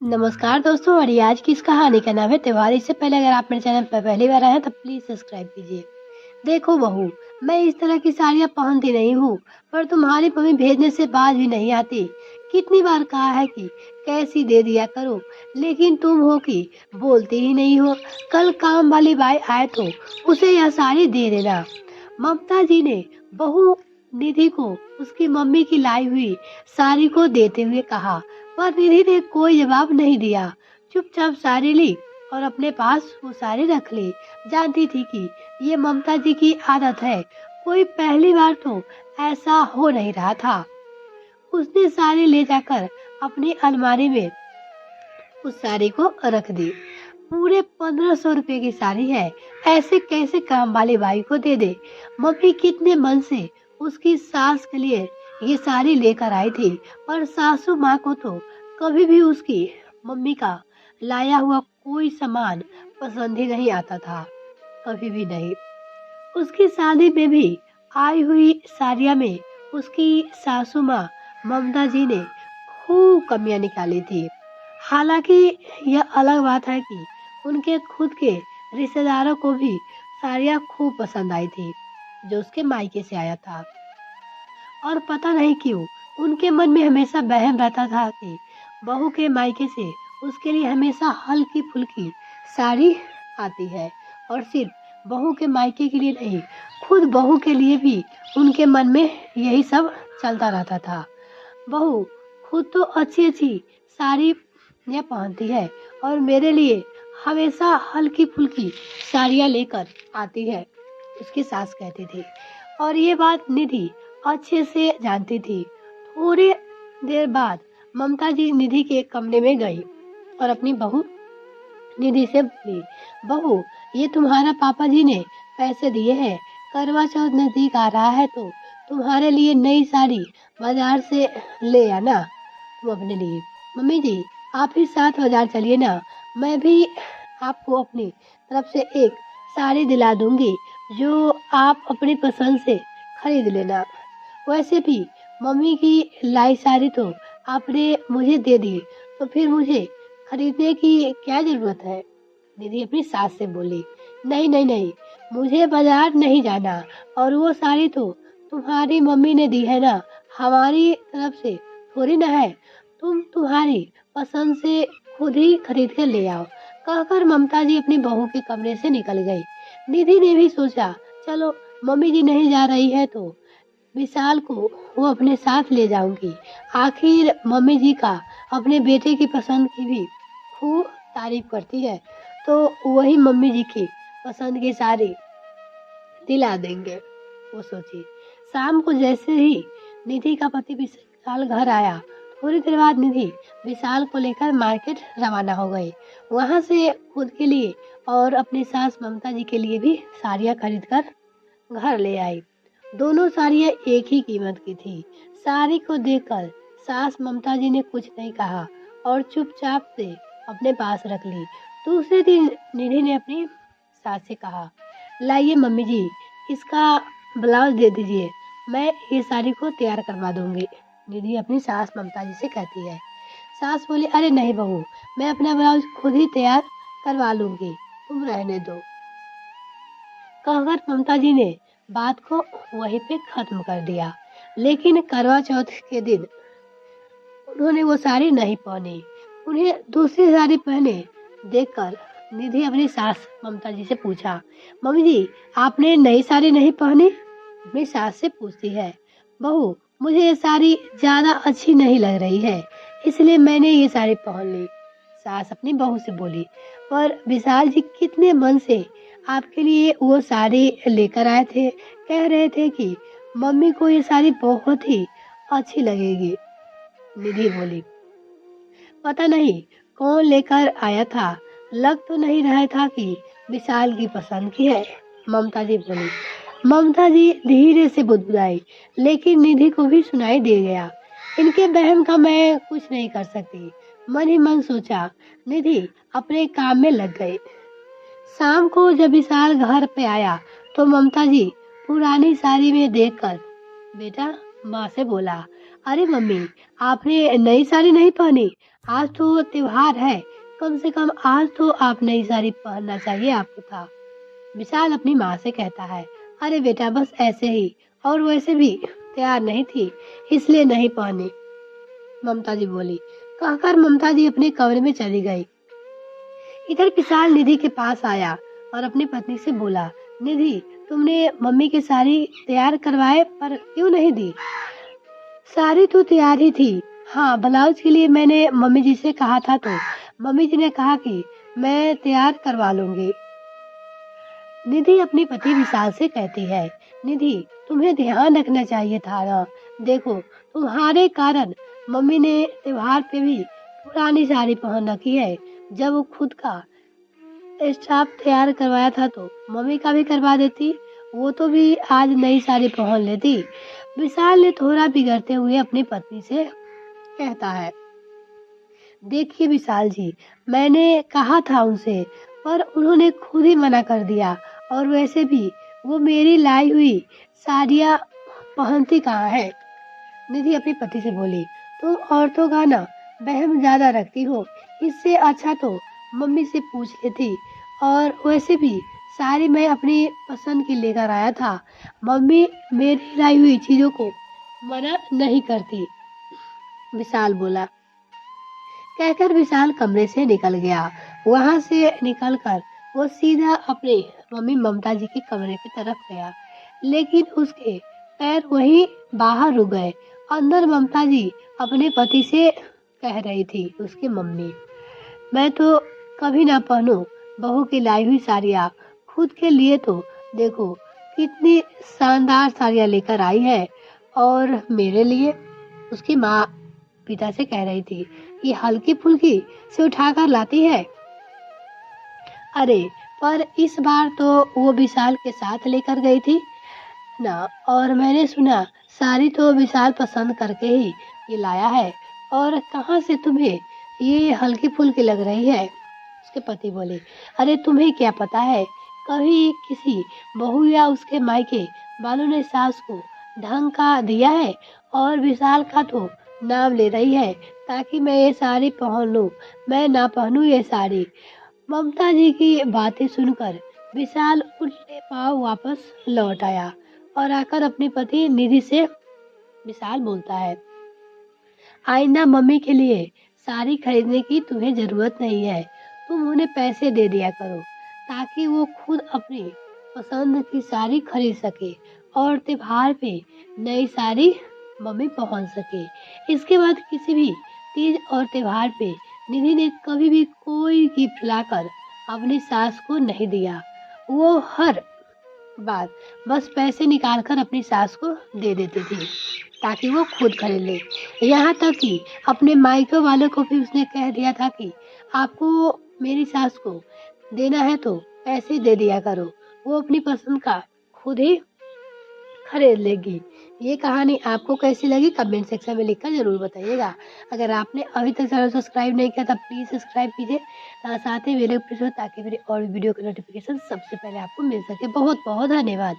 नमस्कार दोस्तों। और ये आज की इस कहानी का नाम है त्योहार। इससे पहले अगर आप मेरे चैनल पर पहली बार आए हैं तो प्लीज सब्सक्राइब कीजिए। देखो बहू, मैं इस तरह की साड़ियाँ पहनती नहीं हूँ, पर तुम्हारी मम्मी भेजने से बाज भी नहीं आती। कितनी बार कहा है कि कैसी दे दिया करो, लेकिन तुम हो कि बोलती ही नहीं हो। कल काम वाली बाई आए तो उसे यह साड़ी दे देना। ममता जी ने बहू निधि को उसकी मम्मी की लाई हुई साड़ी को देते हुए कहा, पर निधि ने कोई जवाब नहीं दिया। चुपचाप साड़ी ली और अपने पास वो साड़ी रख ली। जानती थी कि ये ममता जी की आदत है, कोई पहली बार तो ऐसा हो नहीं रहा था। उसने साड़ी ले जाकर अपनी अलमारी में उस साड़ी को रख दी। पूरे 1500 रुपए की साड़ी है, ऐसे कैसे काम वाली बाई को दे दे। मम्मी कितने मन से उसकी सास के लिए ये साड़ी लेकर आई थी, पर सासू माँ को तो कभी भी उसकी मम्मी का लाया हुआ कोई सामान पसंद ही नहीं आता था, कभी भी नहीं। उसकी शादी में भी आई हुई साड़ियाँ में उसकी सासू माँ ममता जी ने खूब कमियां निकाली थी। हालांकि यह अलग बात है कि उनके खुद के रिश्तेदारों को भी साड़ियाँ खूब पसंद आई थी जो उसके मायके से आया था। और पता नहीं क्यों उनके मन में हमेशा वहम रहता था कि बहू के मायके से उसके लिए हमेशा हल्की फुल्की साड़ी आती है। और सिर्फ बहू के मायके के लिए नहीं, खुद बहू के लिए भी उनके मन में यही सब चलता रहता था। बहू खुद तो अच्छी अच्छी साड़ी यह पहनती है और मेरे लिए हमेशा हल्की फुल्की साड़ियाँ लेकर आती है, उसकी सास कहती थी। और ये बात निधि अच्छे से जानती थी। थोड़ी देर बाद ममता जी निधि के कमरे में गई और अपनी बहू निधि से बोली, बहू ये तुम्हारा पापा जी ने पैसे दिए हैं, करवा चौथ नजदीक आ रहा है तो तुम्हारे लिए नई साड़ी बाजार से ले आना तुम अपने लिए। मम्मी जी आप ही साथ बाजार चलिए ना, मैं भी आपको अपनी तरफ से एक साड़ी दिला दूंगी जो आप अपनी पसंद से खरीद लेना। वैसे भी मम्मी की लाई साड़ी तो आपने मुझे दे दी, तो फिर मुझे खरीदने की क्या जरूरत है। दीदी अपनी सास से बोली, नहीं नहीं नहीं, मुझे बाजार नहीं जाना, और वो साड़ी तो तुम्हारी मम्मी ने दी है ना, हमारी तरफ से थोड़ी ना है। तुम तुम्हारी पसंद से खुद ही खरीद कर ले आओ। कहकर ममता जी अपनी बहू के कमरे से निकल गई। निधि ने भी सोचा, चलो मम्मी जी नहीं जा रही है तो विशाल को वो अपने साथ ले जाऊंगी। आखिर मम्मी जी का अपने बेटे की पसंद की भी खूब तारीफ करती है, तो वही मम्मी जी की पसंद की साड़ी दिला देंगे, वो सोची। शाम को जैसे ही निधि का पति विशाल घर आया, थोड़ी देर बाद निधि विशाल को लेकर मार्केट रवाना हो गई। वहां से खुद के लिए और अपनी सास ममता जी के लिए भी साड़ियाँ खरीद कर घर ले आई। दोनों साड़ियाँ एक ही कीमत की थी। साड़ी को देखकर सास ममता जी ने कुछ नहीं कहा और चुपचाप से अपने पास रख ली। दूसरे दिन निधि ने अपनी सास से कहा, लाइए मम्मी जी इसका ब्लाउज दे दीजिए, मैं ये साड़ी को तैयार करवा दूंगी। निधि अपनी सास ममता जी से कहती है। सास बोली, अरे नहीं बहू, मैं अपना ब्लाउज खुद ही तैयार करवा लूंगी, तुम रहने दो। कहकर ममता जी ने बात को वहीं पे खत्म कर दिया। लेकिन करवा चौथ के दिन उन्होंने वो साड़ी नहीं पहनी। उन्हें दूसरी साड़ी पहने देखकर निधि अपनी सास ममता जी से पूछा, मम्मी जी आपने नई साड़ी नहीं पहनी। अपनी सास से पूछती है, बहू मुझे ये साड़ी ज्यादा अच्छी नहीं लग रही है, इसलिए मैंने ये साड़ी पहन ली। सास अपनी बहू से बोली, पर विशाल जी कितने मन से आपके लिए वो साड़ी लेकर आए थे, कह रहे थे कि मम्मी को ये साड़ी बहुत ही अच्छी लगेगी। निधि बोली, पता नहीं कौन लेकर आया था, लग तो नहीं रहा था कि विशाल की पसंद की है। ममता जी बोली। ममता जी धीरे से बुदबुदाई, लेकिन निधि को भी सुनाई दे गया। इनके बहम का मैं कुछ नहीं कर सकती, मन ही मन सोचा। निधि अपने काम में लग गई। शाम को जब विशाल घर पे आया तो ममता जी पुरानी साड़ी में देखकर बेटा माँ से बोला, अरे मम्मी, आपने नई साड़ी नहीं पहनी? आज तो त्योहार है, कम से कम आज तो आप नई साड़ी पहनना चाहिए आपको था। विशाल अपनी माँ से कहता है, अरे बेटा बस ऐसे ही, और वैसे भी तैयार नहीं थी, इसलिए नहीं पहनी। ममता जी बोली। कहकर ममता जी अपने कमरे में चली गई। इधर विशाल निधि के पास आया और अपनी पत्नी से बोला, निधि, तुमने मम्मी की साड़ी तैयार करवाए पर क्यों नहीं दी? साड़ी तो तैयार ही थी। हाँ, ब्लाउज के लिए मैंने मम्मी जी से कहा था तो मम्मी जी ने कहा कि मैं तैयार करवा लूंगी। निधि अपने पति विशाल से कहती है, निधि, तुम्हें ध्यान रखना चाहिए था ना। देखो, तुम्हारे कारण मम्मी ने त्योहार पे भी पुरानी साड़ी पहन रखी है। जब वो खुद का स्टाफ तैयार करवाया था तो मम्मी का भी करवा देती, वो तो भी आज नई साड़ी पहन लेती। विशाल ने थोड़ा बिगड़ते हुए अपनी पत्नी से कहता है, देखिए विशाल जी, मैंने कहा था उनसे, पर उन्होंने खुद ही मना कर दिया, और वैसे भी वो मेरी लाई हुई साड़ियाँ पहनती कहाँ है? निधि अपने पति से बोली, तुम औरतों का ना वहम ज्यादा रखती हो, इससे अच्छा तो मम्मी से पूछ लेती, और वैसे भी साड़ी मैं अपनी पसंद की लेकर आया था। मम्मी मेरी लाई हुई चीजों को मना नहीं करती। विशाल बोला। कहकर विशाल कमरे से निकल गया। वहां से निकलकर वो सीधा अपने मम्मी ममता जी के कमरे की तरफ गया, लेकिन उसके पैर वहीं बाहर रुक गए। अंदर ममता जी अपने पति से कह रही थी, उसकी मम्मी, मैं तो कभी ना पहनूं बहू की लाई हुई साड़ियाँ, खुद के लिए तो देखो कितनी शानदार साड़ियाँ लेकर आई है, और मेरे लिए उसकी माँ पिता से कह रही थी, ये हल्की फुल्की से उठाकर लाती है। अरे, पर इस बार तो वो विशाल के साथ लेकर गई थी ना, और मैंने सुना साड़ी तो विशाल पसंद करके ही ये लाया है, और कहाँ से तुम्हें ये हल्की फुल्की लग रही है? उसके पति बोले, अरे तुम्हें क्या पता है, कभी किसी बहू या उसके मायके वालों ने सास को ढंग का दिया है, और विशाल का तो नाम ले रही है ताकि मैं ये साड़ी पहन लूं। मैं ना पहनूं ये साड़ी। ममता जी की बातें सुनकर विशाल उल्टे पांव वापस लौट आया और आकर अपनी पति निधि से विशाल बोलता है, आइंदा मम्मी के लिए साड़ी खरीदने की तुम्हें जरूरत नहीं है। तुम उन्हें पैसे दे दिया करो ताकि वो खुद अपनी पसंद की साड़ी खरीद सके, और त्योहार पे नई साड़ी मम्मी पहन सके। इसके बाद किसी भी तीज और त्योहार पे निधि ने कभी भी कोई गिफ्ट लाकर अपनी सास को नहीं दिया। वो हर बार बस पैसे निकाल कर अपनी सास को दे देती थी ताकि वो खुद खरीद ले। यहाँ तक कि अपने मायके वालों को भी उसने कह दिया था कि आपको मेरी सास को देना है तो पैसे दे दिया करो, वो अपनी पसंद का खुद ही खरीद लेगी। ये कहानी आपको कैसी लगी कमेंट सेक्शन में लिखकर जरूर बताइएगा। अगर आपने अभी तक चैनल सब्सक्राइब नहीं किया तो प्लीज सब्सक्राइब कीजिए, साथ ही बेल आइकन प्रेस करें ताकि मेरी और वीडियो का नोटिफिकेशन सबसे पहले आपको मिल सके। बहुत बहुत धन्यवाद।